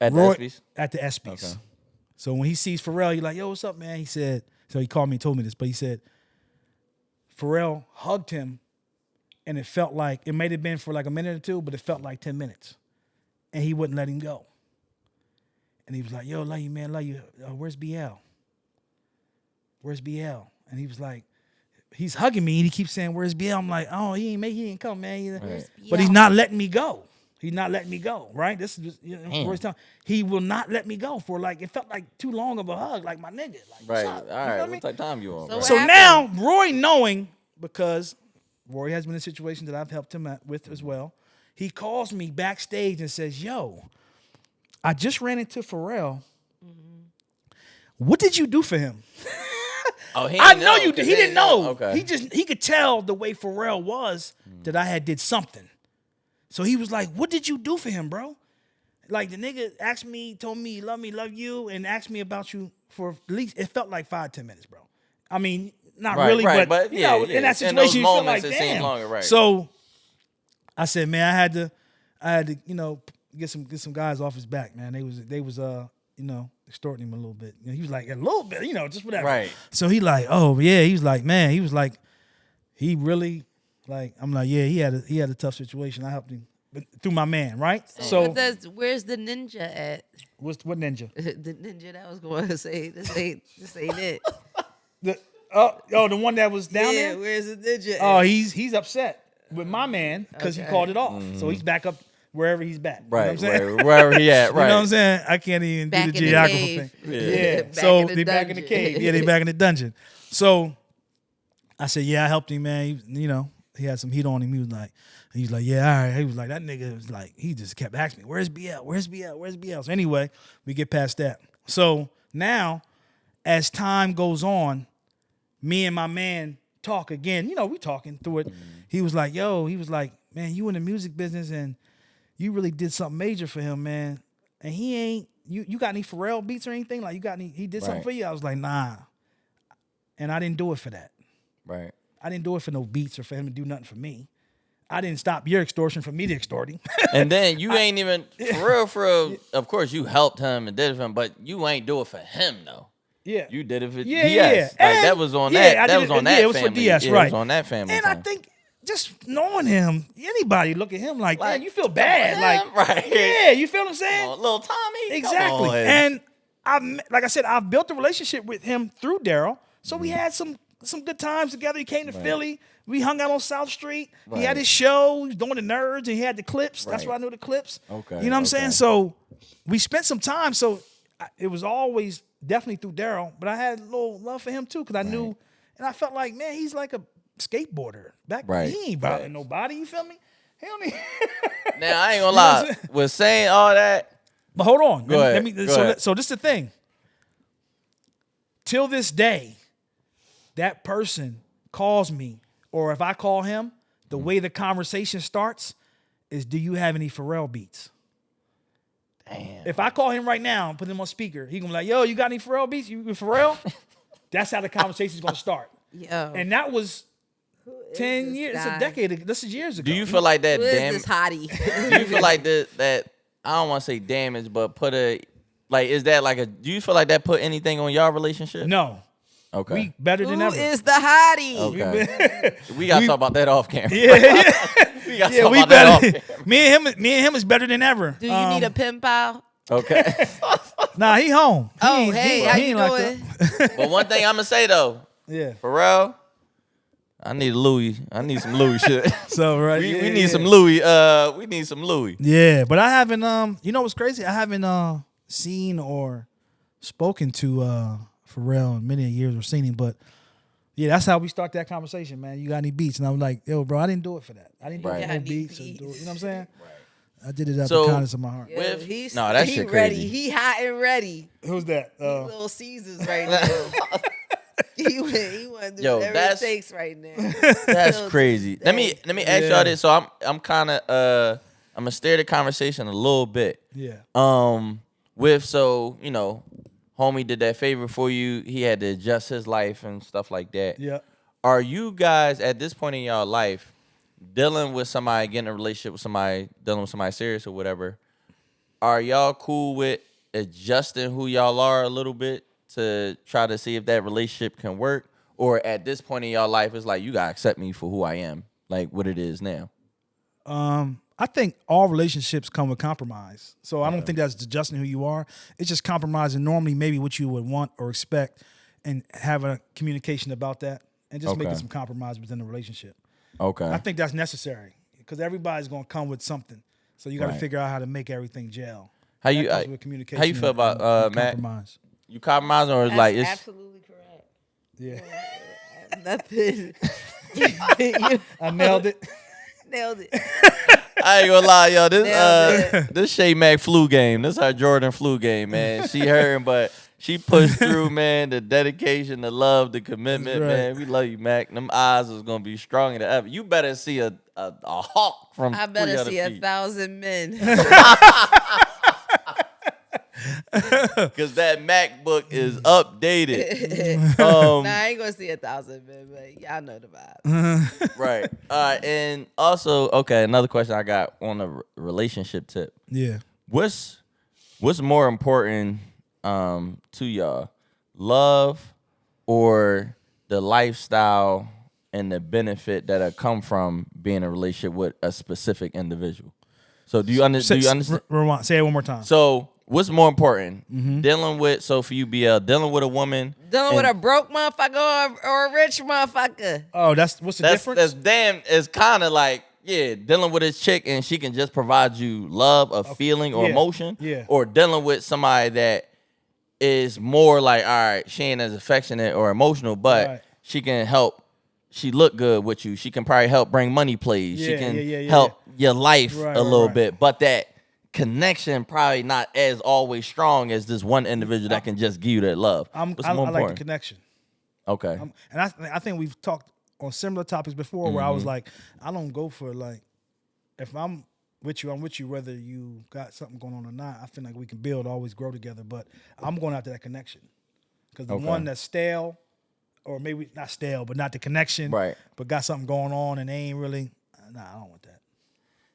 C: at the
B: Roy,
C: SBs.
B: at the ESPYs.
C: Okay.
B: So when he sees Pharrell, he's like, yo, what's up, man? He said, so he called me and told me this, but he said, Pharrell hugged him, and it felt like, it might have been for like a minute or two, but it felt like 10 minutes. And he wouldn't let him go. And he was like, yo, love you, man, love you. Where's BL? Where's BL? And he was like, he's hugging me, and he keeps saying, where's BL? I'm like, oh, he ain't come, man.
C: Right.
B: But he's not letting me go. He's not letting me go, right? This is just, Roy's telling. He will not let me go for like, it felt like too long of a hug, like my nigga. Like,
C: Right.
B: what's up?
C: All
B: You feel
C: right.
B: me?
C: What type of time you on?
D: So
C: bro?
B: So
D: What
B: now, Roy knowing, because Roy has been in situations that I've helped him with as well, he calls me backstage and says, yo, I just ran into Pharrell, what did you do for him?
C: Oh, he
B: I
C: didn't
B: know you
C: 'cause
B: did. He didn't know.
C: Okay.
B: He could tell the way Pharrell was that I had did something. So he was like, what did you do for him, bro? Like the nigga asked me, told me, love me, love you, and asked me about you for at least, it felt like 5-10 minutes, bro. I mean, not
C: Right,
B: really,
C: right,
B: but you know, in that
C: In those
B: situation, you feel
C: moments,
B: like,
C: it seemed
B: damn.
C: longer, right.
B: So I said, man, I had to, you know, get some guys off his back, man. They was you know, extorting him a little bit. You know, he was like, a little bit, you know, just whatever.
C: Right.
B: So he like, oh yeah, he was like, man, he was like, he really like, I'm like, yeah, he had a tough situation. I helped him but through my man, right? So
D: Where's the ninja at?
B: what ninja?
D: The ninja that was going to say this ain't it.
B: The the one that was down
D: Yeah,
B: there.
D: where's the ninja?
B: Oh,
D: at?
B: he's upset with my man because he
D: Okay.
B: called it off. So he's back up wherever he's back.
C: Right,
B: You know what I'm saying?
C: right, wherever he at, right.
B: You know what I'm saying? I can't even
D: Back
B: do
D: in
B: the
D: the
B: geography
D: cave.
B: thing.
C: Yeah.
D: Back
B: So
D: in the
B: they back in the
D: dungeon.
B: cave. Yeah, they back in the dungeon. So I said, yeah, I helped him, man. He, you know, he had some heat on him. He was like, yeah, all right. He was like, that nigga was like, he just kept asking me, where's BL? Where's BL? Where's BL? So anyway, we get past that. So now, as time goes on, me and my man talk again. You know, we talking through it. He was like, man, you in the music business and you really did something major for him, man. And he ain't, you got any Pharrell beats or anything? Like, he did something
C: Right.
B: for you? I was like, nah. And I didn't do it for that.
C: Right.
B: I didn't do it for no beats or for him to do nothing for me. I didn't stop your extortion from me to extort him.
C: And then you ain't even, for real, of course you helped him and did it for him, but you ain't do it for him, though.
B: Yeah.
C: You did it for
B: Yeah,
C: DS.
B: yeah.
C: Like,
B: And-
C: that was on
B: yeah,
C: that.
B: I
C: That
B: did
C: was
B: it-
C: on that
B: yeah, it was for
C: family.
B: DS,
C: Yeah,
B: right.
C: It was on that family.
B: And I
C: time.
B: think just knowing him, anybody look at him like,
C: Like,
B: man, you feel
C: come
B: bad.
C: on,
B: Like,
C: right.
B: yeah, you feel what I'm
C: Come
B: saying?
C: on, little Tommy. come
B: Exactly.
C: on.
B: And like I said, I've built a relationship with him through Daryl. So we had some good times together. He came to Philly. We hung out on South Street. He had
C: Right.
B: his show. He was doing the Nerds, and he had the clips. That's
C: Right.
B: where I knew the clips.
C: Okay,
B: You know what I'm saying?
C: okay.
B: So we spent some time. So it was always definitely through Daryl, but I had a little love for him too because I knew, and I felt like, man, he's like a skateboarder. Back
C: Right.
B: he ain't bothering
C: Right.
B: nobody. You feel me? He don't even.
C: Now, I ain't gonna
B: You know what I'm
C: lie.
B: saying?
C: With saying all that,
B: But hold on.
C: Go ahead. Go ahead.
B: So this is the thing. Till this day, that person calls me, or if I call him, the way the conversation starts is, do you have any Pharrell beats?
C: damn.
B: If I call him right now and put him on speaker, he gonna be like, yo, you got any Pharrell beats? You with Pharrell? That's how the conversation's gonna start.
D: Yo,
B: And that was 10
D: this
B: years, it's a
D: guy?
B: decade ago. This is years ago.
C: Do you feel like that
D: who is
C: damn?
D: this hottie?
C: Do you feel like that? I don't want to say damage, but put a like. Is that like a? Do you feel like that put anything on y'all relationship?
B: No.
C: Okay.
B: We better than
D: Who
B: ever.
D: is the hottie?
C: Okay. we gotta talk about that off camera.
B: Yeah, yeah.
C: We gotta
B: Yeah,
C: talk
B: we
C: about that off
B: better.
C: camera.
B: Me and him is better than ever.
D: Do you need a pen pal?
C: Okay.
B: Nah, he home. He
D: Oh,
B: ain't-
D: hey,
B: he
D: how
B: ain't
D: you
B: locked
D: doing?
B: up.
C: But one thing I'm gonna say though,
B: Yeah.
C: Pharrell, I need Louis. I need some Louis shit.
B: So right.
C: we
B: yeah,
C: need
B: yeah.
C: some Louis. We need some Louis.
B: Yeah, but I haven't. You know what's crazy? I haven't seen or spoken to Pharrell in many years or seen him, but. Yeah, that's how we start that conversation, man. You got any beats? And I was like, yo, bro, I didn't do it for that. I didn't do
C: Right.
B: it for no
D: Got any
B: beats. Or do it,
D: beats?
B: you know what I'm saying? I did it out
C: So-
B: the kindness of my heart.
D: Yo,
C: With-
D: he's,
C: No, that
D: he
C: shit
D: ready.
C: crazy.
D: He hot and ready.
B: Who's that?
D: Little Caesars right now. he want to do
C: Yo,
D: whatever
C: that's-
D: it takes right now.
C: That's
D: Still
C: crazy.
D: to
C: Let me
D: this day.
C: ask
B: Yeah.
C: y'all this. So I'm kind of I'm gonna steer the conversation a little bit.
B: Yeah.
C: With so you know, homie did that favor for you. He had to adjust his life and stuff like that.
B: Yeah.
C: Are you guys at this point in y'all life dealing with somebody, getting a relationship with somebody, dealing with somebody serious or whatever? Are y'all cool with adjusting who y'all are a little bit to try to see if that relationship can work? Or at this point in y'all life, it's like you gotta accept me for who I am, like what it is now.
B: I think all relationships come with compromise. So I don't think that's adjusting who you are. It's just compromising normally maybe what you would want or expect and have a communication about that and just
C: Okay.
B: making some compromise within the relationship.
C: Okay.
B: I think that's necessary because everybody's going to come with something. So you got to
C: Right.
B: figure out how to make everything gel.
C: How
B: That
C: you
B: comes with communication
C: how you feel
B: and-
C: about
B: and
C: Matt?
B: compromise.
C: You compromising or
D: That's
C: like it's
D: absolutely correct.
B: Yeah.
D: Nothing.
B: I nailed it.
D: Nailed it.
C: I ain't gonna lie, yo.
D: Nailed
C: This Shay Mack flu game. This her Jordan flu game, man. She hurting, but She pushed through, man. The dedication, the love, the commitment,
B: Right.
C: man. We love you, Mac. Them eyes is gonna be stronger than ever. You better see a hawk from
D: I better
C: 300
D: see
C: feet.
D: 1,000 men.
C: Cause that MacBook is updated.
D: Nah, I ain't gonna see 1,000 men, but y'all know the vibe.
C: Right. All right. And also, okay, another question I got on a relationship tip.
B: Yeah.
C: What's more important to y'all? Love or the lifestyle and the benefit that come from being in a relationship with a specific individual? So do you understand?
B: Rewind. Say it one more time.
C: So what's more important? Dealing with, so for you, BL, dealing with a woman.
D: Dealing with a broke motherfucker or a rich motherfucker.
B: Oh, what's the difference?
C: It's kind of like, yeah, dealing with a chick and she can just provide you love, a feeling, or emotion.
B: Yeah.
C: Or dealing with somebody that is more like, all right, she ain't as affectionate or emotional, but she can help. She look good with you. She can probably help bring money plays. She can help your life a little bit. But that connection probably not as always strong as this one individual that can just give you that love.
B: I like the connection.
C: Okay.
B: And I think we've talked on similar topics before where I was like, I don't go for like, if I'm with you whether you got something going on or not. I feel like we can build, always grow together, but I'm going after that connection. Because the one that's stale, or maybe not stale, but not the connection,
C: right?
B: But got something going on and they ain't really, nah, I don't want that.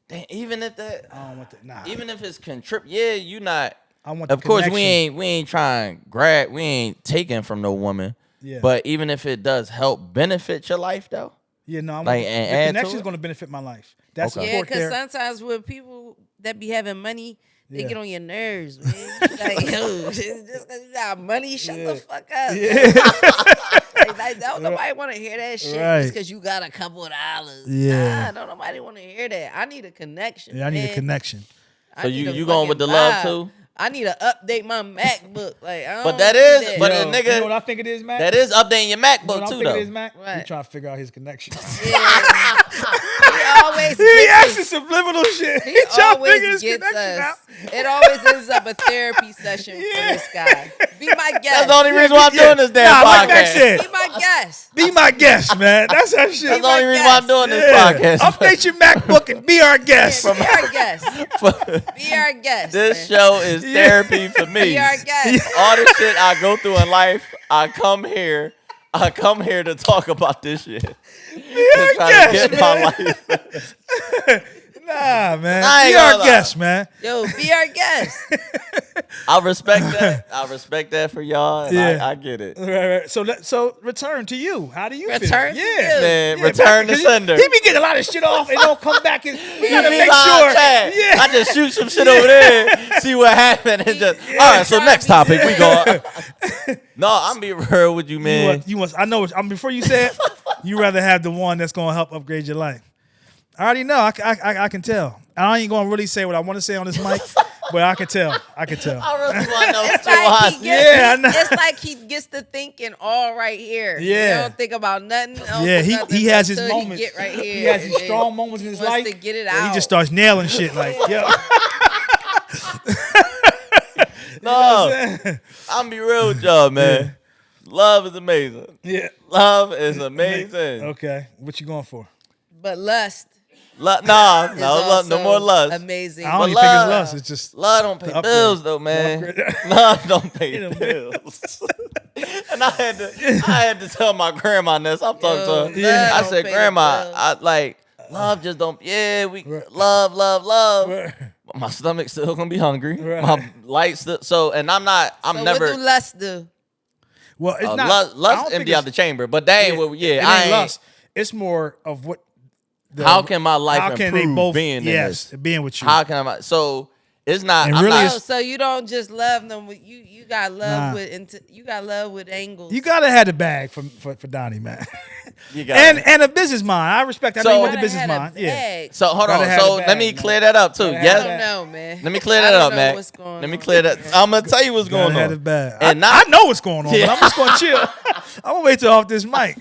C: Damn, even if that,
B: I don't want that. Nah.
C: Even if it's you not.
B: I want.
C: Of course, we ain't trying grab. We ain't taking from no woman.
B: Yeah.
C: But even if it does help benefit your life, though.
B: Yeah, no,
C: the
B: connection is going to benefit my life. That's
D: yeah, because sometimes with people that be having money, they get on your nerves, man. Like, yo, just because you got money, shut the fuck up. Yeah. like, don't nobody want to hear that shit just because you got a couple of dollars.
B: Yeah.
D: Nah, don't nobody want to hear that. I need a connection.
B: Yeah, I need a connection.
C: So you going with the love too?
D: I need to update my MacBook. Like, I don't
C: but that is,
D: that.
C: but a nigga,
B: you know what I think it is, Mac?
C: That is updating your MacBook too, though.
B: It is, Mac?
D: What?
B: He trying to figure out his connection.
D: Yeah.
B: He asking subliminal shit.
D: He
B: trying to
D: always
B: figure his
D: gets
B: connection out.
D: It always ends up a therapy session for this guy. Be my guest.
C: That's the only reason why I'm doing this damn podcast.
B: Like Mac said,
D: be my guest.
B: Be my guest, man. That's that shit.
C: That's the only reason why I'm doing this podcast.
B: Update your MacBook and be our guest.
D: Yeah, be our guest. Be our guest.
C: This show is therapy for me.
D: Be our guest.
C: All the shit I go through in life, I come here to talk about this shit. To try to get my life.
B: Nah, man.
C: Be
B: our guest, man.
D: Yo, be our guest.
C: I respect that. I respect that for y'all. And
B: Yeah.
C: I get it.
B: Right. So return to you. How do you feel?
D: Return to you.
C: Man, return to sender.
B: He be getting a lot of shit off and don't come back. And we gotta
C: be
B: make
C: live
B: sure.
C: chat.
B: Yeah.
C: I just shoot some shit over there, see what happened, and just all right. So next topic, we go. No, I'm be real with you, man.
B: You want? I know. Before you say it, you rather have the one that's gonna help upgrade your life. I already know. I can tell. I ain't gonna really say what I want to say on this mic, but I can tell.
C: I really want to know.
D: It's like he gets to thinking all right here.
B: Yeah.
D: He don't think about nothing else.
B: Yeah, he has his
D: until
B: moments.
D: He get right here.
B: He has his strong moments in his life.
D: To get it
B: where
D: out.
B: He just starts nailing shit like, yo.
C: No, I'm be real with y'all, man. Love is amazing.
B: Yeah.
C: Love is amazing.
B: Okay. What you going for?
D: But lust.
C: No more lust.
D: Amazing.
B: I don't even think it's lust. It's just
C: love don't pay bills though, man. Love don't pay bills. And I had to tell my grandma this. I'm talking to her. I said, Grandma, love just don't. Yeah, we love. But my stomach's still gonna be hungry.
B: Right.
C: My lights still. So, and I'm not. I'm never.
D: What do lust do?
B: Well, it's not
C: lust empty out the chamber, but that ain't what. Yeah,
B: it
C: I
B: ain't
C: ain't.
B: Lust. It's more of what.
C: How can my life improve
B: they both,
C: being in this?
B: Being with you.
C: How can I? So it's not.
B: And
C: I'm
B: really
C: not.
B: it's-
D: So you don't just love them. You got love you got love with angles.
B: You gotta have the bag for Donnie, man.
C: You got
B: and a business mind. I respect that. I know you
C: So-
B: with the business mind. Yeah.
D: Bag.
C: So hold
B: Gotta
C: on.
B: have
C: So
B: the
C: let
B: bag,
C: me
B: man.
C: clear that up too.
B: Gotta have
D: I
C: Yes.
B: the
D: don't
B: bag.
D: know, man.
C: Let me clear
D: I
C: that
D: don't
C: up,
D: know
C: man.
D: what's going
C: Let me
D: on.
C: clear that. I'm gonna tell you what's going
B: Gotta have the
C: on.
B: bag.
C: And
B: I know what's going on,
C: Yeah.
B: but I'm just gonna chill. I'm gonna wait till off this mic.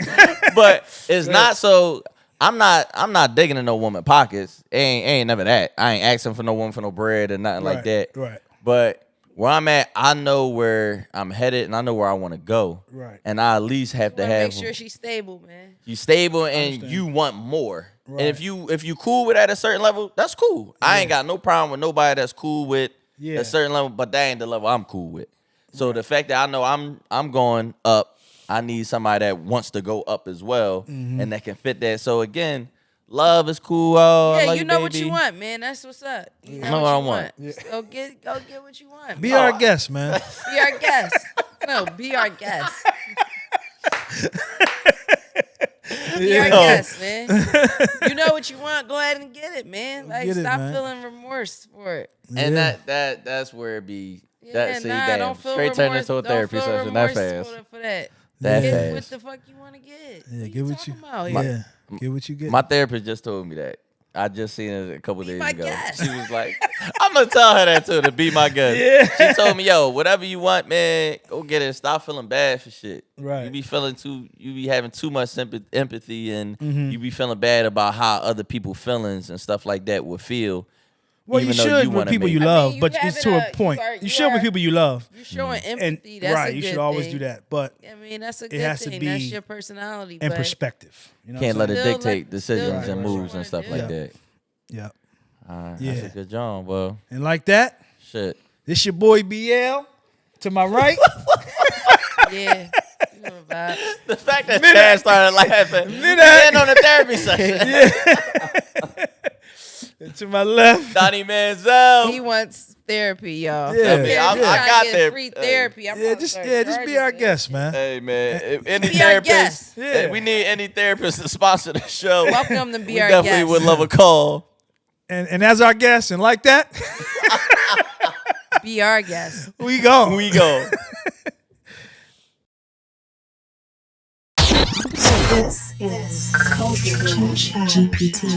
C: But it's not so. I'm not digging in no woman pockets. Ain't never that. I ain't asking for no woman for no bread or nothing like that.
B: Right.
C: But where I'm at, I know where I'm headed and I know where I want to go.
B: Right.
C: And I at least have to have.
D: Make sure she's stable, man.
C: You stable and
B: understand.
C: you want more.
B: Right.
C: And if you cool with at a certain level, that's cool. I ain't got no problem with nobody that's cool with
B: Yeah.
C: a certain level, but that ain't the level I'm cool with. So the fact that I know I'm going up, I need somebody that wants to go up as well and that can fit that. So again, love is cool. Oh, I
D: Yeah,
C: love
D: you
C: you,
D: know what
C: baby.
D: you want, man. That's what's up. You know
C: know what I want.
D: Go get what you want.
B: Be our guest, man.
D: Be our guest. No, be our guest. Be our guest, man. You know what you want, go ahead and get it, man. Like,
B: Get it,
D: stop
B: man.
D: feeling remorse for it.
C: And
B: Yeah.
C: that's where it be.
D: Yeah,
C: Damn,
D: don't feel
C: straight
D: remorse.
C: turn into a
D: Don't
C: therapy
D: feel
C: session that
D: remorse
C: fast.
D: for that.
C: That
D: Get
C: fast.
D: what the fuck you want to get.
B: Yeah, get what you.
D: talking about?
B: Yeah, get what you get.
C: My therapist just told me that. I just seen it a couple days
D: my
C: ago.
D: guest.
C: She was like, I'm gonna tell her that too, to be my guest.
B: Yeah.
C: She told me, yo, whatever you want, man, go get it. Stop feeling bad for shit.
B: Right.
C: You be having too much empathy and
B: Mm-hmm.
C: you be feeling bad about how other people feelings and stuff like that would feel.
B: Well, you
C: even though
B: should
C: you
B: with
C: wanna
B: people
C: make
B: you
C: it.
B: love,
D: you
B: but it's
D: having
B: to a
D: a-
B: point.
D: you
B: You should with
D: are-
B: people you love,
D: You're showing
B: and
D: empathy. That's
B: right,
D: a
B: you
D: good
B: should always
D: thing.
B: do that. But
D: I mean, that's a
B: it
D: good
B: has to
D: thing.
B: be
D: That's your personality.
B: in
D: but
B: perspective, you know.
C: Can't
B: what
C: let
B: I'm
C: it
D: Still
C: dictate
D: let-
C: decisions
D: still
C: and
D: let what you
C: moves and
D: wanna
C: stuff
D: do.
C: like
B: Yeah.
C: that.
B: saying? Yeah,
C: That's
B: Yeah.
C: a good job, well,
B: and like that,
C: shit.
B: this your boy BL. To my right,
D: Yeah. You know the vibes.
C: The fact that Chad started laughing, and on the therapy session.
B: and to my left,
C: Donnie Manziel.
D: He wants therapy, y'all.
B: Yeah.
C: I mean, I
D: If you're trying
C: got
D: to get
C: there.
D: free therapy. I'm
B: yeah,
D: about to
B: just
D: start
B: just be
D: charging
B: our
D: for
B: guest,
D: that
B: man.
C: Hey man, if any
D: Be our
C: therapist,
D: guest.
B: Yeah.
C: if we need any therapist to sponsor the show.
D: Welcome to Be
C: we
D: Our
C: definitely
D: Guest.
C: would love a call.
B: And as our guest, and like that,
D: Be our guest.
B: we go.
C: We go.
A: This is Culture Chat GPT.